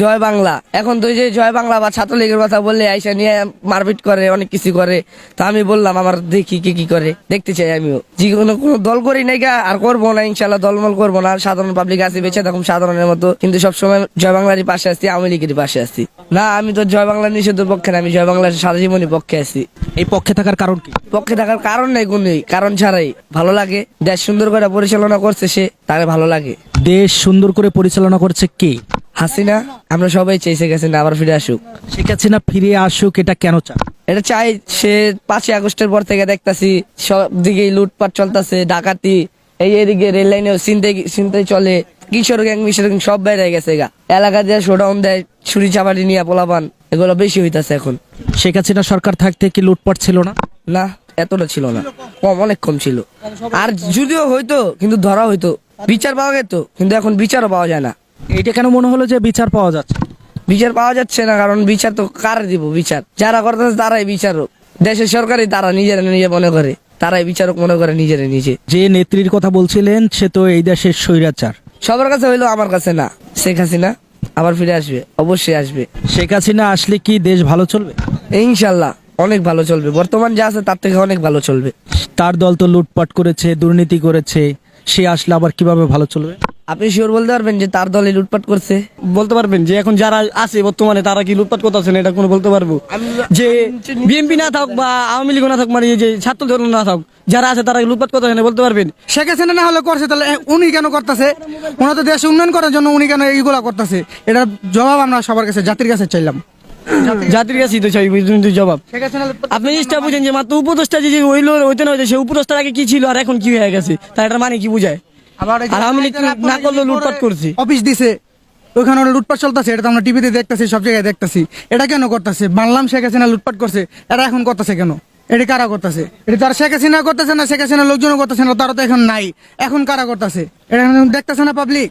জয় বাংলা। এখন তো এই যে জয় বাংলা বা ছাত্রলীগের কথা বললে আইসা নিয়ে মারপিট করে, অনেক কিছু করে। তা আমি বললাম আমার দেখি কে কি করে, দেখতে চাই আমিও। যে কোনো দল করি নাই গা, আর করবো না ইনশাল্লাহ, দলমল করবো না। সাধারণ পাবলিক আছে, বেঁচে থাকুন সাধারণের মতো, কিন্তু সবসময় জয় বাংলারই পাশে আসছি, আওয়ামী লীগের পাশে আসছি না। আমি তো জয় বাংলার নিষেধের পক্ষে না, আমি জয় বাংলার সারা জীবনের পক্ষে আছি। এই পক্ষে থাকার কারণ কি? পক্ষে থাকার কারণ নাই, কোন কারণ ছাড়াই ভালো লাগে। দেশ সুন্দর করে পরিচালনা করছে সে, তাকে ভালো লাগে। দেশ সুন্দর করে পরিচালনা করছে কে? হাসিনা। আমরা সবাই চাইছে গেছে না আবার ফিরে আসুক। শেখ হাসিনা ফিরে আসুক, এটা কেন চান? এটা চাই, সে 5ই আগস্টের পর থেকে দেখতাছি সব দিকেই লুটপাট চলতেছে, ডাকাতি, এদিকে রেল লাইনেও চিন্তাই চলে, কিশোর গ্যাং মিশর গ্যাং সব বেড়ে গেছে গা। এলাকা দিয়ে শোডাউন দেয়, ছুরি চাপাটি নিয়ে পোলাপান, এগুলো বেশি হইতাছে এখন। শেখ হাসিনা সরকার থাকতে কি লুটপাট ছিল না? না, এতটা ছিল না, কম, অনেক কম ছিল। আর যদিও হইতো কিন্তু ধরা হইতো, বিচার পাওয়া যেত, কিন্তু এখন বিচারও পাওয়া যায় না। এইটা কেন মনে হলো যে বিচার পাওয়া যাচ্ছে? বিচার পাওয়া যাচ্ছে না কারণ বিচার তো কারে দিব? বিচার যারা করতেছে তারাই বিচারক, দেশের সরকারই তারা নিজেরা নিজে মনে করে, তারাই বিচারক মনে করে নিজেরা নিজে। যে নেত্রীর কথা বলছিলেন সে তো এই দেশের স্বৈরাচার। সবার কাছে হইলো, আমার কাছে না। শেখ হাসিনা আবার ফিরে আসবে, অবশ্যই আসবে। শেখ হাসিনা আসলে কি দেশ ভালো চলবে? ইনশাল্লাহ অনেক ভালো চলবে, বর্তমান যা আছে তার থেকে অনেক ভালো চলবে। তার দল তো লুটপাট করেছে, দুর্নীতি করেছে, সে আসলে আবার কিভাবে ভালো চলবে? আপনি শিওর বলতে পারবেন যে তার দলে লুটপাট করছে? বলতে পারবেন যে এখন যারা আছে বর্তমানে তারা কি লুটপাট করতেছে না? এটা কোনো বলতে পারবো যে বিএনপি না থাক বা আওয়ামী লীগ না থাক, মানে এই যে ছাত্র দল না থাক, যারা আছে তারা লুটপাট করতেছে না, বলতে পারবেন? শেখ হাসিনা না হলে করছে, তাহলে উনি কেন করতেছে? ওনার তো দেশ উন্নয়ন করার জন্য উনি কেন এইগুলা করতেছে? এটার জবাব আমরা সবার কাছে, জাতির কাছে চাইলাম। জাতির কাছেই তো চাই জবাব। আপনি জিনিসটা বুঝেন যে মাত্র উপদেষ্টা যে হইলো হইতে না হইতে, সে উপদেষ্টার আগে কি ছিল আর এখন কি হয়ে গেছে, তার এটার মানে কি বুঝায়? আবার এই যে আর আওয়ামী লীগ না করলেও লুটপাট করছে। অফিস দিছে, ওইখানে ওরা লুটপাট চলতেছে, এটা তো আমরা টিভিতে দেখতেছি, সব জায়গায় দেখতেছি। এটা কেন করতেছে? মানলাম শেখ হাসিনা লুটপাট করছে, এটা এখন করতেছে কেন? এটা কারা করতেছে? এটা তারা শেখ হাসিনা করতেছে না, শেখ হাসিনা লোকজনও করতেছে না, তারা তো এখন নাই, এখন কারা করতেছে? এটা এখন দেখতেছে না পাবলিক?